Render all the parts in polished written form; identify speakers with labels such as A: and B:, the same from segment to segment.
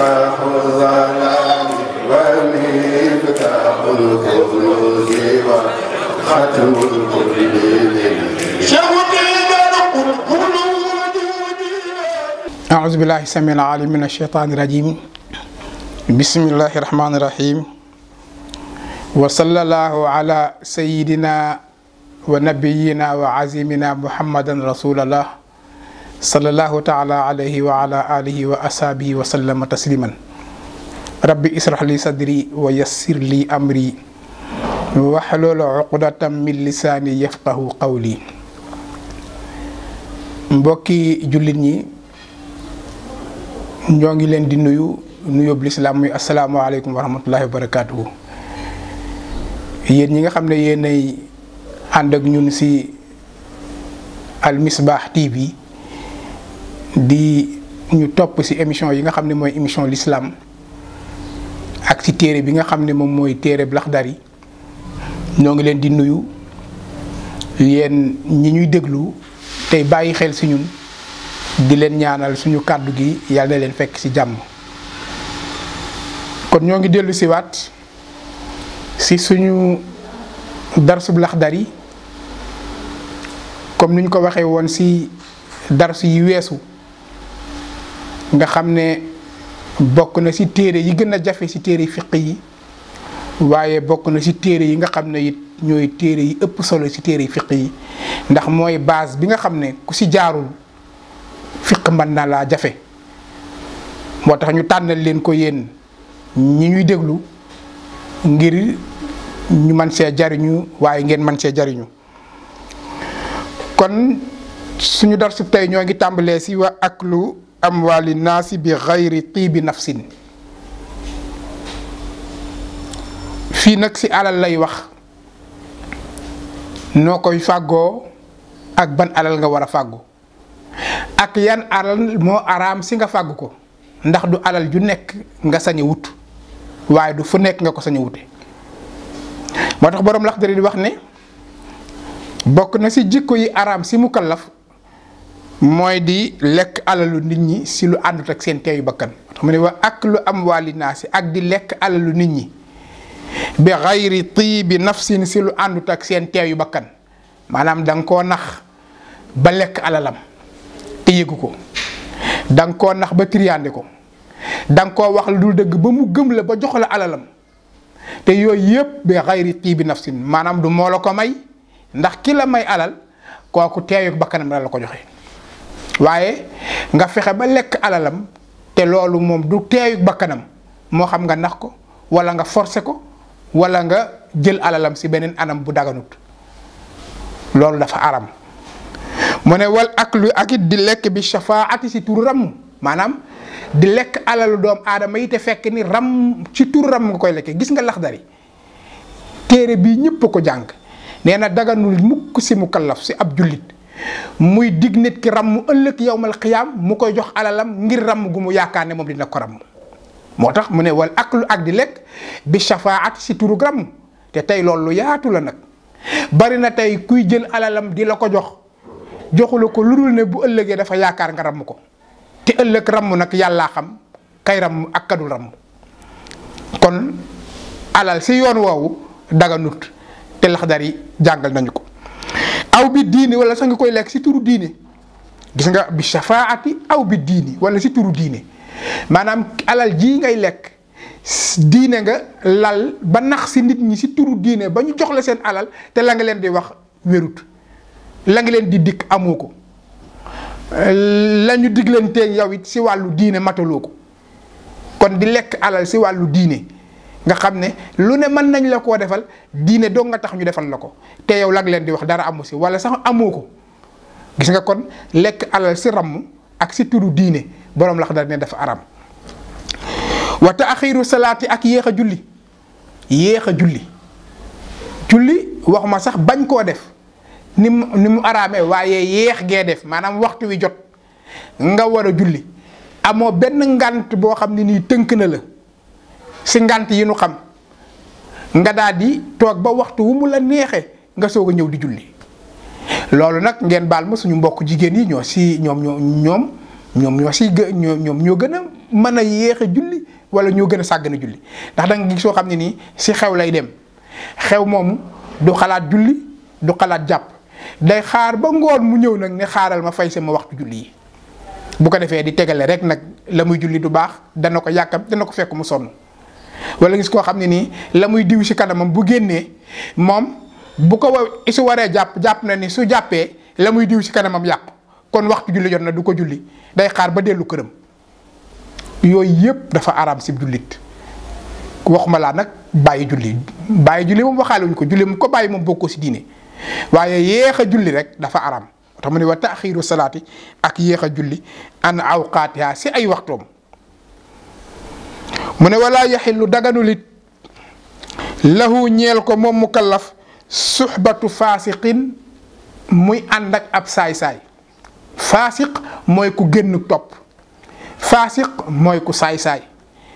A: مصباح الظلام ومفتاح الكنوز وختم الكل
B: أعوذ بالله السميع العليم من الشيطان الرجيم بسم الله الرحمن الرحيم وصلى الله على سيدنا ونبينا وعزيمنا محمد رسول الله صلى الله تعالى عليه وعلى آله وأصحابه وسلم تسليما ربي اشرح لي صدري ويسر لي أمري واحلل عقدة من لساني يفقه قولي mbokki jullit ñi ñoo ngi leen di nuyu l'islam muy asalaamaaleykum wa rahmatullahi wa barakaatuhu yéen ñi nga xam ne yéenay ànd ak ñun si Al Misbah TV di ñu topp si émission yi nga xam ne mooy émission l'islam ak si téere bi nga xam ne moom mooy téere Laxdari ñoo ngi leen di nuyu yéen ñi ñuy déglu tey bàyyi xel si ñun di leen ñaanal suñu kàddu gi yàlla na leen fekk ci jàmm kon ñoo ngi dellu si waat si suñu darsu Laxdari comme ni ñu ko waxee woon si darsu yi weesu nga xam ne bokk na si téere yi gën a jafe si téere fiq yi waaye bokk na si téere yi nga xam ne it ñooy téere yi ëpp solo si téere fiq yi ndax mooy base bi nga xam ne ku si jaarul fiq mën na laa jafe moo tax ñu tànnal leen ko yéen ñi ñuy déglu ngir ñu man see jariñu waaye ngeen man see jariñu kon suñu darsu tey ñoo ngi tàmbalee si wa aklu amwaali naasi bi xayri tiibi nafsin fii nag si alal lay wax noo koy fàggoo ak ban alal nga war a fàggu ak yan alal moo araam si nga fàggu ko ndax du alal ju nekk nga sañ a wut waaye du fu nekk nga ko sañ a wute moo tax boroom Laxdari di wax ne bokk na si jikko yi araam si mukallaf mooy di lekk alalu nit ñi si lu àndut ak seen teeyu bakkan mu ne wa aklu amwaali naasi ak di lekk alalu nit ñi bi xayri tiibi nafsin si lu àndut ak seen teeyu bakkan maanaam da nga koo nax ba lekk alalam te yëgu ko da nga koo nax ba triande ko da nga koo wax lu dul dëgg ba mu gëm la ba jox la alalam te yooyu yëpp bi xayri tiibi nafsin maanaam du moo la ko may ndax ki la may alal kooku teeyu bakkanam la ko joxe waaye nga fexe ba lekk alalam te loolu moom du teeyu bakkanam moo xam nga nax ko wala nga forcer ko wala nga jël alalam si beneen anam bu daganut loolu dafa aram mu ne wal aklu ak it di lekk bi shafaati si turu ramm maanaam di lekk alalu doomu aadama yi te fekk ni ram ci turu ram nga koy lekkee gis nga Laxdari téere bii ñëpp a ko jàng nee na daganul mukk si mukallaf si ab jullit muy dig nit ki ramm ëllëg yawmal qiyaam mu koy jox alalam ngir ramm gu mu yaakaar ne moom dina ko ramm moo tax mu ne wal aklu ak di lekk bi shafaati si turu ramm te tey loolu lu yaatu la nag bari na tey kuy jël alalam di la ko jox joxula ko lu dul ne bu ëllëgee dafa yaakaar nga ramm ko te ëllëg ramm nag yàllaa xam kay ramm ak kadul ramm kon alal si yoon woowu daganut te Laxdari jàngal nañu ko aw bi diini wala sax nga koy lekk si turu diine gis nga bi shafaati aw bi diini wala si turu diine maanaam alal jii ngay lekk diine nga lal ba nax si nit ñi si turu diine ba ñu jox la seen alal te la nga leen di wax wérut la nga leen di dikk amoo ko la ñu diglanteeg yow it si wàllu diine mataloo ko kon di lekk alal si wàllu diine nga xam ne lu ne mën nañ la koo defal diine doo nga tax ñu defal la ko te yow la nga leen di wax dara amu si wala sax amoo ko gis nga kon lekk alal si ramm ak si turu diine boroom Laxdari ne dafa aram wa taaxiiru salaati ak yéex a julli julli waxuma sax bañ koo def ni mu araamee waaye yéex gee def maanaam waxtu wi jot nga war a julli amoo benn ngant boo xam ne nii tënk na la si ngant yi nu xam nga daal di toog ba waxtu wu mu la neexee nga soog a ñëw di julli loolu nag ngeen baal ma suñu mbokk jigéen yi ñoo si ñoom ñoo gën a mën a yéex a julli wala ñoo gën a sàggan a julli ndax da nga gis soo xam ne nii si xew lay dem xew moomu du xalaat julli du xalaat jàpp day xaar ba ngoon mu ñëw nag ne xaaral ma fay sama waxtu julli yi bu ko defee di tegale rek nag la muy julli du baax dana ko yàkkam dana ko fekk mu sonn wala gis koo xam ne nii la muy diw si kanamam bu génnee moom bu ko su waree jàpp na ni su jàppee la muy diw si kanamam yàqu kon waxtu julli jot na du ko julli day xaar ba dellu këram yooyu yëpp dafa araam si jullit waxuma laa nag bàyyi julli moom waxaale wuñ ko julli mu ko bàyyi moom bokkoo si diine waaye yéex a julli rek dafa araam tax mu ne wa taaxiiru salaati ak yéex a julli an awqaatiha si ay waxtoom mu ne wala yaxillu daganulit lahu ñeel ko moom mukallaf suxbatu faasiqin muy ànd ak ab saay-saay faasiq mooy ku génn topp faasiq mooy ku saay-saay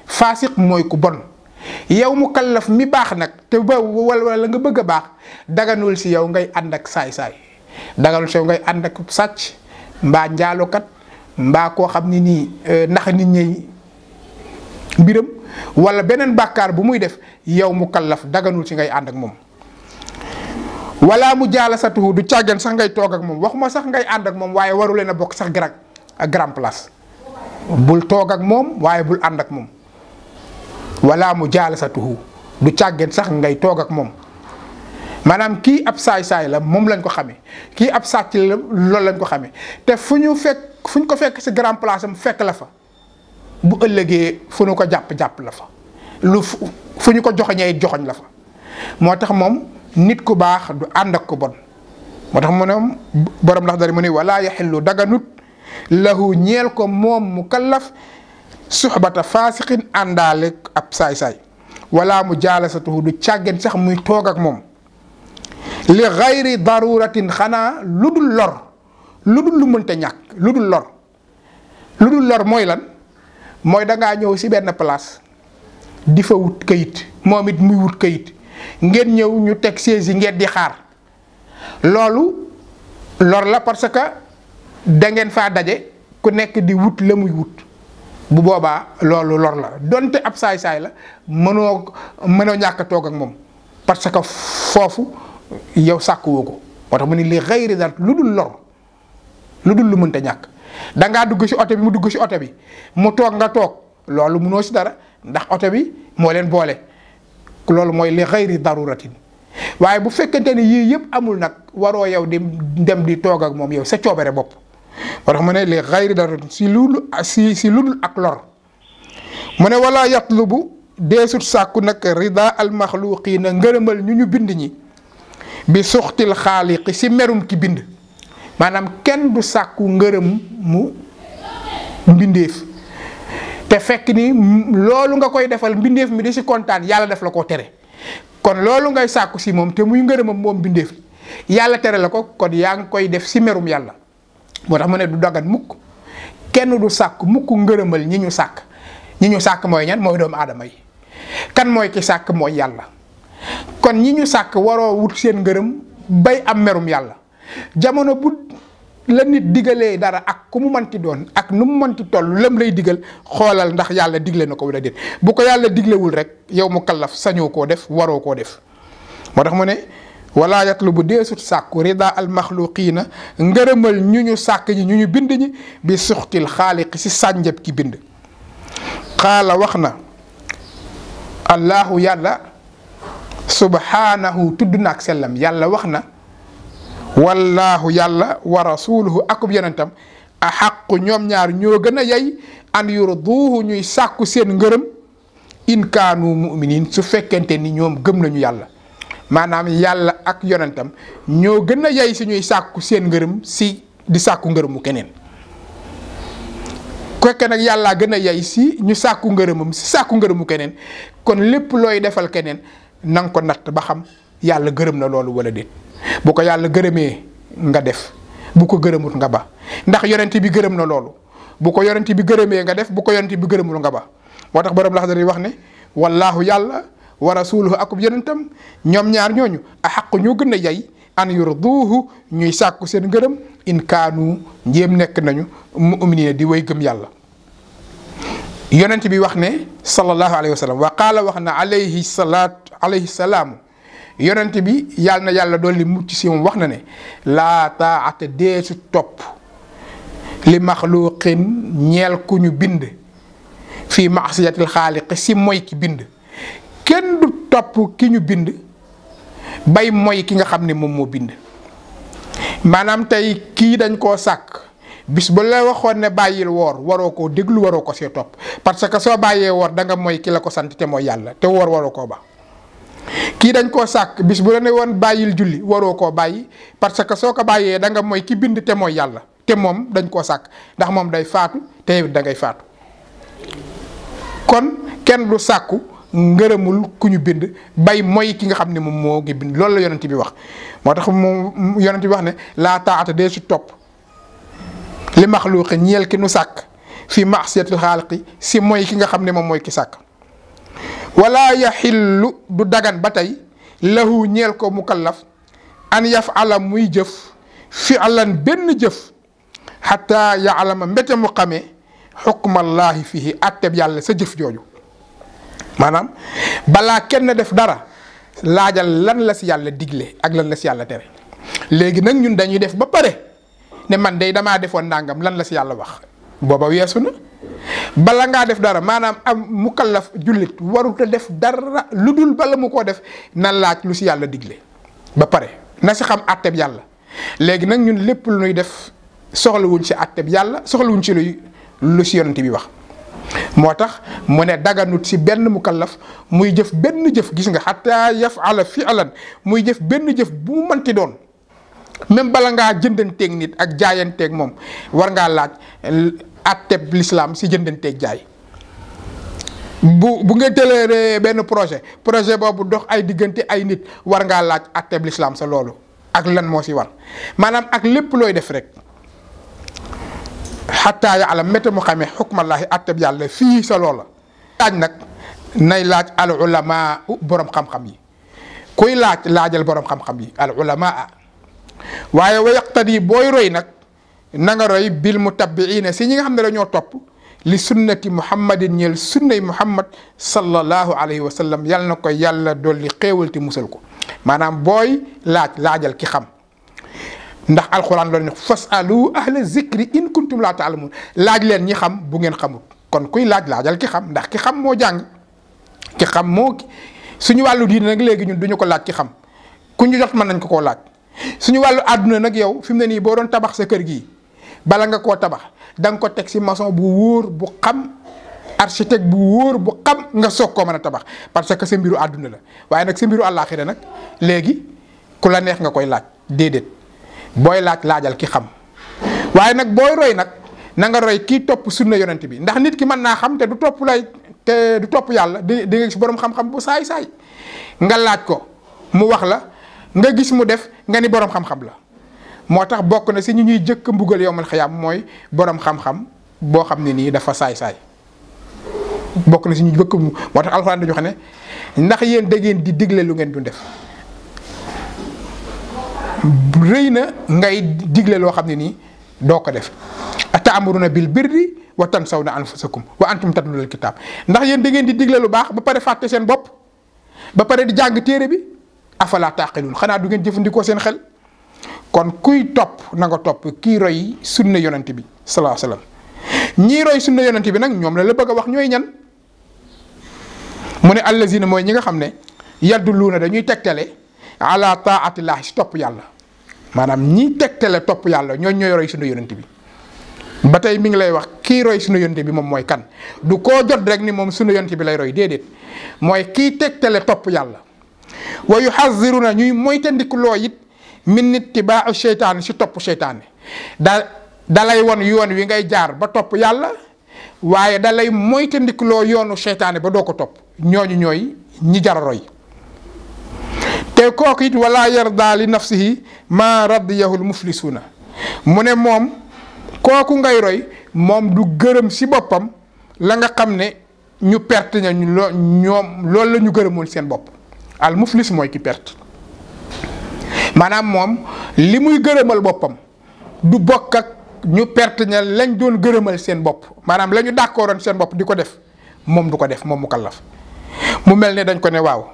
B: faasiq mooy ku bon yow mukallaf mi baax nag te ba wala nga bëgg a baax daganul si yow ngay ànd ak saay-saay daganul si yow ngay ànd ak sàcc mbaa njaalokat mbaa koo xam ni nii ndax nit ñi mbiram wala beneen bàkkaar bu muy def yow mukallaf daganul si ngay ànd ak moom wala mu jaalasatuhu du càggan sax ngay toog ak moom waxuma sax ngay ànd ak moom waaye waru leen a bokk sax grand place bul toog ak moom waaye bul ànd ak moom wala mu jaalasatuhu du càggan sax ngay toog ak moom maanaam kii ab saay-saay la moom lañ ko xamee kii ab sàcc la loolu lañ ko xamee te fu ñu ko fekk si grand place am fekk la fa bu ëllëgee fu ñu ko jàpp la fa fu ñu ko joxoñee joxoñ la fa moo tax moom nit ku baax du ànd ak ko bon moo tax mu ne borom ndax dari mu ne wala yaxillu daganut lahu ñeel ko moom mukallaf suxbata faasiqin àndaale ab saay-saay wala mu jaalasatuhu du càggeen sax muy toog ak moom li gayri daruratin xanaa lu dul lor lu dul lu mënta ñàkk lu dul lor mooy lan mooy dangaa ñëw si benn place di fa wut kayit moom it muy wut kayit ngeen ñëw ñu teg siège yi ngeen di xaar loolu lor la parce que da ngeen faa daje ku nekk di wut la muy wut bu boobaa loolu lor la donte ab saay-saay la mënoo ñàkk a toog ak moom parce que foofu yow sàkkuwoo ko moo tax mu ne li xayri dara lu dul lor lu dul lu mënta ñàkk dangaa dugg si oto bi mu dugg si oto bi mu toog nga toog loolu mënoo si dara ndax oto bi moo leen boole loolu mooy li xayri daruratin waaye bu fekkente ni yii yëpp amul nag waroo yow di dem di toog ak moom yow sa coobare bopp moo tax mu ne li xayri daruratin si lu dul ak lor mu ne wala yatlubu deesut sàkku nag rida al maxluqiina ngërëmal ñu bind ñi bi suxtil xaaliqi si merum ki bind maanaam kenn du sàkku ngërëm mu mbindeef te fekk ni loolu nga koy defal mbindeef mi di si kontaan yàlla def la koo tere kon loolu ngay sàkku si moom te muy ngërëmam moom mbindeef yàlla tere la ko kon yaa ngi koy def si merum yàlla moo tax mu ne du dagan mukk kenn du sàkk mukk ngërëmal ñi ñu sàkk mooy ñan mooy doomu aadama yi kan mooy ki sàkk mooy yàlla kon ñi ñu sàkk waroo wut seen ngërëm bay am merum yàlla jamono bu la nit digalee dara ak ku mu manti doon ak nu mu manti toll lam lay digal xoolal ndax yàlla digle na ko wala déet bu ko yàlla diglewul rek yow mu kallaf sañoo koo def waroo koo def moo tax mu ne wala yatlubu deesut sàkku rida al maxluqiina ngërëmal ñu sàkk ñi ñu bind ñi bi suxtil xaaliqi si sànjab ki bind xaala wax na allahu yàlla subhanahu tudd na ak sellam yàlla wax na wallaahu yàlla wa rasuluhu akub yonentam a xaqu ñoom ñaar ñoo gën a yey an yurduuhu ñuy sàkku seen ngërëm in kaanu muminin su fekkente ni ñoom gëm nañu yàlla maanaam yàlla ak yonentam ñoo gën a yey si ñuy sàkku seen ngërëm si di sàkku ngërëmu keneen fekke nag yàllaa gën a yey si ñu sàkku ngërëmam si sàkku ngërëmu keneen kon lépp looy defal keneen nanga ko natt ba xam yàlla gërëm na loolu wala déet bu ko yàlla gërëmee nga def bu ko gërëmut nga ba ndax yonent bi gërëm na loolu bu ko yonent bi gërëmee nga def bu ko yonent bi gërëmul nga ba moo tax borom Laxdari wax ne wallaahu yàlla wa rasuluhu akub yonentam ñoom ñaar ñooñu a xaqu ñoo gën a yey an yurduuhu ñuy sàkku seen ngërëm in kaanu njéem nekk nañu mu'miniina di way gëm yàlla yonent bi wax ne sallallahu alayhi wa sallam wa qaala wax na alayhi salaam yonent bi yàlla na yàlla dolli mucc si moom wax na ne laa taa'ata deesu topp li maxluuqin ñeel ku ñu bind fii ma'siyatil xaaliq si mooy ki bind kenn du topp ki ñu bind bay mooy ki nga xam ne moom moo bind. maanaam tey kii dañ koo sàkk bis ba la waxoon ne bàyyil woor waroo koo déglu waroo ko see topp parce que soo bàyyee woor da nga mooy ki la ko sant te mooy yàlla te woor waroo koo ba. kii dañ koo sàkk bis bu la ne woon bàyyil julli waroo koo bàyyi parce que soo ko bàyyee da nga mooy ki bind te mooy yàlla te moom dañ koo sàkk ndax moom day faatu te da ngay faatu. kon kenn du sàkku ngërëmul ku ñu bind bay mooy ki nga xam ne moom moo ngi bind loolu la yonent bi wax. moo tax moom yonent bi wax ne laa taata dee su topp li maxluuqi ñeel ki nu sàkk fi ma'siyatil xaaliqi si mooy ki nga xam ne moom mooy ki sàkk. wala yaxillu du dagan ba tey lahu ñeel ko mukallaf an yaf'ala muy jëf fi'lan benn jëf xataa ya'lama mbete mu xamee xukmallaahi fihi atteb yàlla sa jëf jooju. maanaam balaa kenn def dara laajal lan la si yàlla digle ak lan la si yàlla tere léegi nag ñun dañuy def ba pare ne man day damaa defoon ndàngam lan la si yàlla wax booba weesu na. bala ngaa def dara maanaam am mukallaf jullit warut a def dara lu dul bala mu koo def na laaj lu si yàlla digle ba pare na si xam atteb yàlla. léegi nag ñun lépp lu ñuy def soxlawuñ si atteb yàlla soxlawuñ si lu si yonent bi wax. moo tax mu ne daganut si benn mukallaf muy jëf benn jëf gis nga xataa yaf'ala fi'lan muy jëf benn jëf bu mu mënti doon même bala ngaa jëndanteeg nit ak jaayanteeg moom war ngaa laaj atteb l'islam si jëndanteeg jaay. bu nga tëlee benn projet boobu dox ay diggante ay nit war ngaa laaj atteb l'islam sa loolu ak lan moo si war maanaam ak lépp looy def rek. xataa ya'lam métta mu xamee xukmallaahi atteb yàlla fii sa loola. laaj nag nay laaj al ulamaa borom xam-xam yi kuy laajal borom xam-xam yi al ulamaa waaye wa yaqtadi booy roy nag na nga roy bil mutabbiina si ñi nga xam ne dañoo topp li sunnati muhammadin ñeel sunnay muhammad sallallahu alayhi wa sallam yal na ko yàlla dolli xéewal ti musal ko maanaam booy laajal ki xam. ndax alxuraan loolu ne fasalu ahla zikri in kuntum laa ta'lamun laaj leen ñi xam bu ngeen xamul kon kuy laajal ki xam ndax ki xam moo jàng ki xam moo suñu wàllu diine nag léegi ñun duñu ko laaj ki xam ku ñu jot mën nañ ko koo laaj. suñu wàllu àdduna nag yow fi mu ne nii boo doon tabax sa kër gii bala nga koo tabax da nga ko teg si maçon bu wóor bu xam architecte bu wóor bu xam nga soog koo mën a tabax parce que sa mbiru àdduna la waaye nag sa mbiru àllaaxira nag léegi ku la neex nga koy laaj déedéet. booy laajal ki xam waaye nag booy roy nag na nga roy kii topp sunna yonent bi ndax nit ki mën naa xam te du topp yàlla di nga gis borom xam-xam bu saay nga laaj ko mu wax la nga gis mu def nga ni borom xam-xam la. moo tax bokk na si ñu ñuy jëkk mbugal yowmal xiyaam mooy borom xam-xam boo xam ne nii dafa saay bokk na si ñu jëkk moo tax alxuraan dañu xam ne ndax yéen da ngeen di digle lu ngeen du def. rëy na ngay digle loo xam ne nii doo ko def ata'muruna bil birri wa tansawna anfusakum wa antum tatlunal kitaab ndax yéen da ngeen di digle lu baax ba pare fàtte seen bopp ba pare di jàng téere bi afala taqilun xanaa du ngeen jëfandikoo seen xel. kon kuy topp na nga topp kii roy sunna yonent bi sallallahu alayhi wasallam ñii roy sunna yonent bi nag ñoom la bëgg a wax ñooy ñan mu ne allazina mooy ñi nga xam ne yadulluuna dañuy tegtale ala taatillahi si topp yàlla maanaam ñi tegtale topp yàlla ñooy roy sunna yonent bi. ba tey mi ngi lay wax kii roy sunna yonent bi moom mooy kan du koo jot rek ni moom sunna yonent bi lay roy déedéet mooy kii tegtale topp yàlla. wa yuhaziruna ñuy moytandikuloo it min ittibaa seytaane si topp seytaane dalay won yoon wi ngay jaar ba topp yàlla waaye dalay moytandikuloo yoonu seytaane ba doo ko topp ñooñu ñooy ñi jar a roy. te kooku it wala yarda li nafsihi ma radiyahul muflisuuna mu ne moom kooku ngay roy moom du gërëm si boppam la nga xam ne ñu perte ñoom loolu la ñu gërëmoon seen bopp al muflis mooy ki perte maanaam moom li muy gërëmal boppam du bokk ak ñu perte ña lañ doon gërëmal seen bopp maanaam la ñu d'accordoon seen bopp di ko def moom du ko def moom mukallaf mu mel ne dañ ko ne waaw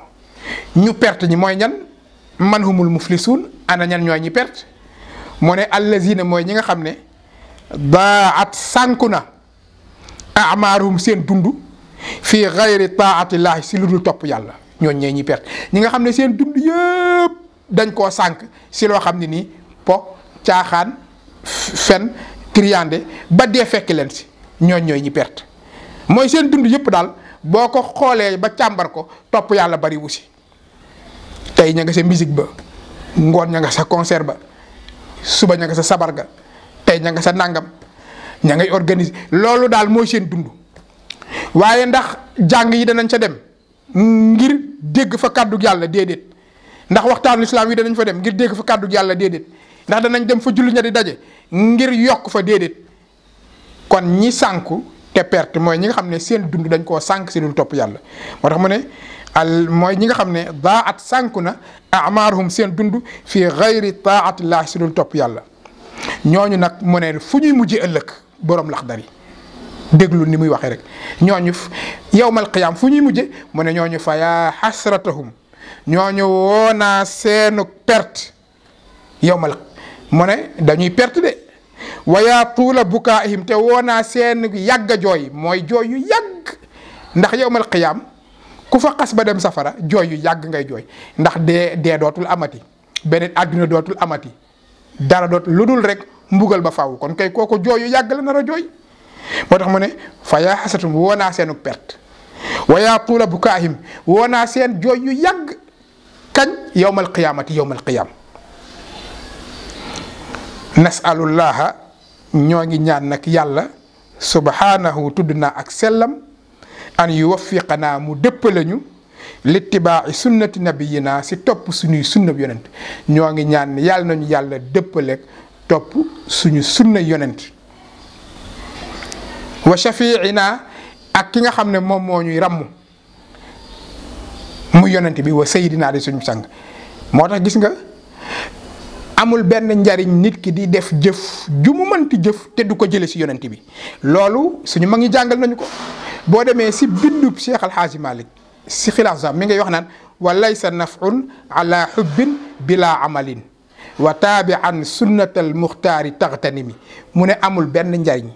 B: ñu perte ñi mooy ñan man humul muflisuun ana ñan ñooy ñi perte mu ne allazina mooy ñi nga xam ne daat sànku na amaaruhum seen dund fii gayri taatillahi si lu dul topp yàlla ñooñ ñee ñi perte ñi nga xam ne seen dund yëpp dañ koo sànk si loo xam ne nii po caaxaan fen triande ba dee fekk leen si ñooñ ñooy ñi perte mooy seen dund yëpp daal boo ko xoolee ba càmbar ko topp yàlla bari wu si tey ña nga sa musique ba ngoon ña nga sa concert ba suba ña nga sa sabar ga tey ña nga sa nàngam ña ngay organiser loolu daal mooy seen dund waaye ndax jàng yi danañ ca dem ngir dégg fa kàddu yàlla déedéet ndax waxtaanu islam yi danañ fa dem ngir dégg fa kàddu yàlla déedéet ndax danañ dem fa julli ña di daje ngir yokk fa déedéet kon ñi sànku te perte mooy ñi nga xam ne seen dund dañ koo sànk si dul topp yàlla moo tax mu ne mooy ñi nga xam ne daat sànku na amaaruhum seen dund fii gayri taatillah si dul topp yàlla ñooñu nag mu ne fu ñuy mujjee ëllëg borom Laxdari déglu ni muy waxee rek ñooñu yawmal qiyaam fu ñuy mujje mu ne ñooñu fa yaa xasratahum ñooñu woonaa seenu perte yawmal mu ne dañuy perte de wa yaa tuula bukaahim te woonaa seen yàgg a jooy mooy jooy yu yàgg ndax yawmal qiyaam ku fa xas ba dem safara jooy yu yàgg ngay jooy ndax dee dootul amati beneen àdduna dootul amati dara dootul lu dul rek mbugal ba faaw kon kay kooku jooy yu yàgg la nar a jooy moo tax mu ne fa yaa xasatum woonaa seenu perte wa yaa tuula bukaahim woonaa seen jooy yu yàgg kañ yawmal qiyaamati yawmal qiyaam nasalullaha ñoo ngi ñaan nag yàlla subhanahu tudd naa ak sellam an yuwaffiqanaa mu dëppale ñu littibaa'i sunnati nabiyina si topp suñuy sunna yonent ñoo ngi ñaan yàlla nañu yàlla dëppaleeg topp suñu sunna yonent wa shafiina ak ki nga xam ne moom moo ñuy ràmm mu yonent bi wa sayidina di suñu sang moo tax gis nga amul benn njariñ nit ki di def jëf ju mu mënti jëf te du ko jële si yonent bi loolu suñu mag ñi jàngal nañu ko boo demee si bindub Cheikh Al Hadji Malick si xilaas mi ngay wax naan wa laysa naf'un ala hubbin bila amalin wa taabi'an sunnatal muxtaari taxtanimi mu ne amul benn njariñ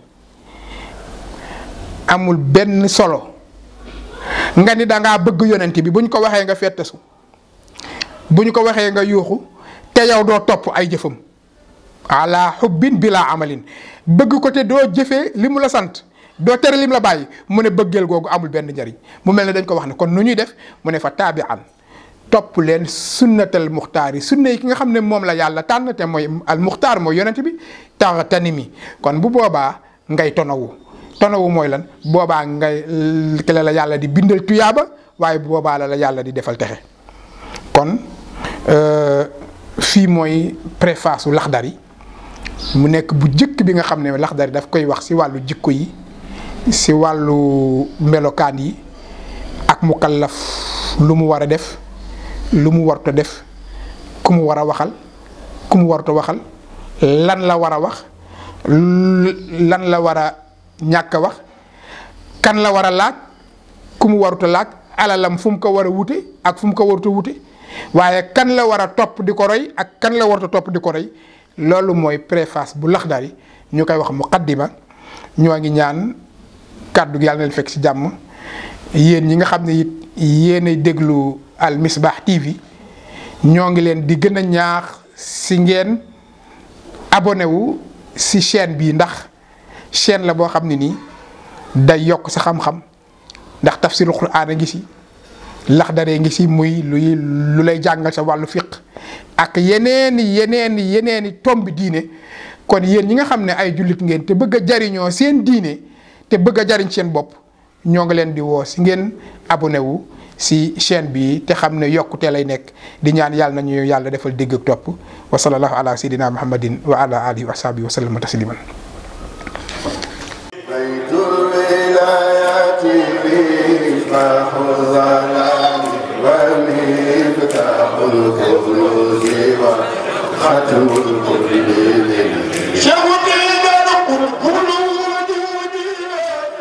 B: amul benn solo nga ni dangaa bëgg yonent bi bu ñu ko waxee nga fettasu bu ñu ko waxee nga yuuxu te yow doo topp ay jëfam ala hubbin bila amalin bëgg ko te doo jëfee li mu la sant doo tere lim la bàyyi mu ne bëggeel googu amul benn njariñ mu mel ne dañ ko wax ne kon nu ñuy def mu ne fa taabi'an topp leen sunnatal muxtaar yi sunna yi ki nga xam ne moom la yàlla tànn te mooy al muxtaar mooy yonent bi taxtanimi kon bu boobaa ngay tonawu mooy lan boobaa ngay kele la yàlla di bindal tuyaaba waaye bu boobaa la yàlla di defal texe kon fii mooy préface u Laxdari mu nekk bu jëkk bi nga xam ne Laxdari daf koy wax si wàllu jikko yi si wàllu melokaan yi ak mukallaf lu mu war a def lu mu warta def ku mu war a waxal ku mu warta waxal lan la war a wax lan la war a ñàkk a wax kan la war a laaj ku mu waruta laaj alalam fu mu ko war a wute ak fu mu ko waruta wute waaye kan la war a topp di ko roy ak kan la waruta topp di ko roy loolu mooy préface bu Laxdari ñu koy wax muqaddima ñoo ngi ñaan kàddu gi yàlla na leen fekk ci jàmm yéen ñi nga xam ne it yéenay déglu Al Misbah TV ñoo ngi leen di gën a ñaax si ngeen abonné wu si chaîne bii ndax chaîne la boo xam ne nii day yokk sa xam-xam ndax tafsirul Qur'aan a ngi si Laxdari ngi si muy lu lay jàngal sa wàllu fiq ak yeneeni tombi diine kon yéen ñi nga xam ne ay jullit ngeen te bëgg a jariñoo seen diine te bëgg a jariñ seen bopp ñoo ngi leen di woo si ngeen abonné wu si chaîne bi te xam ne yokkute lay nekk di ñaan yàlla nañu yàlla defal dégg ak topp wa sallallahu ala sayyidina muhammadin wa ala alihi wa sahbihi wa sallama tasliman
A: ختم